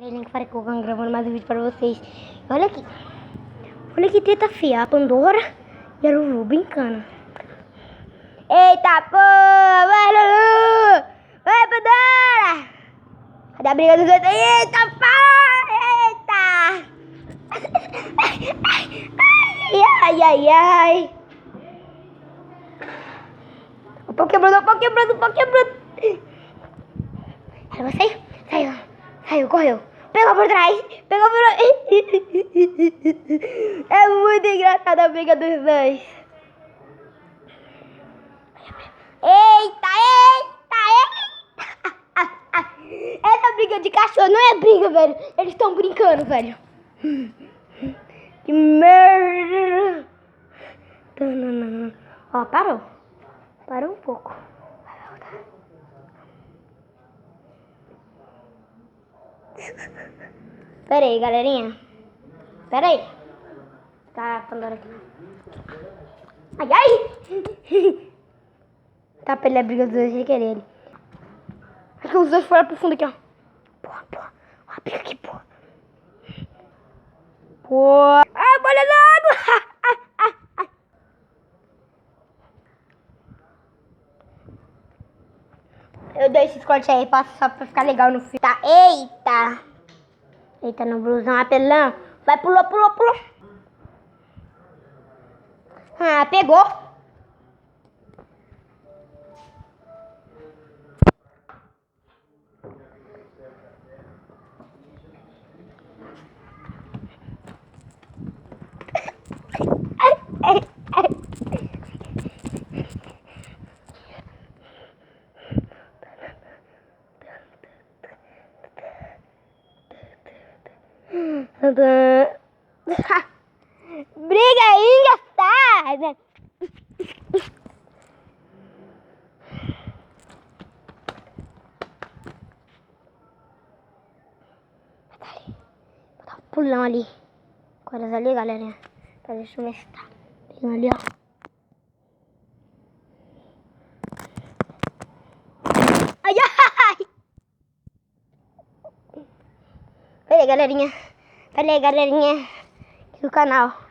Galerinha, que eu gravando mais um vídeo para vocês. Olha aqui. Olha que treta feia. A Pandora e a Lulu brincando. Eita, pô! Vai, Lulu! Vai, Pandora! Cadê a briga dos dois? Eita, pô! Eita! Ai, ai, ai. O pau quebrando, o pau quebrando, o pau quebrando. Ela vai sair? Saiu. Saiu, correu. Pegou por trás. Pegou por trás. É muito engraçada a briga dos dois. Eita, eita, eita. Essa briga de cachorro não é briga, velho. Eles estão brincando, velho. Que merda. Ó, parou. Parou um pouco. Pera aí, galerinha. Pera aí. Tá a Pandora aqui. Ai, ai. Tá pra ele a briga dos dois sem querer ele. Aqui os dois foram pro fundo aqui, ó. Porra, porra. Ó, a briga aqui, porra. Porra. Ah, bolha d'água. Eu dei esse corte aí só pra ficar legal no filme. Tá, eita. Eita, no blusão, apelão. Vai, pulou, pulou, pulou. Ah, pegou. Briga engraçada. Tá um pulão ali. Coisas ali, galerinha. Tá, deixa eu ver se tá. Tem ali, ó. Ai, ai. Pera aí, galerinha. Pera aí, galerinha. Aqui no canal.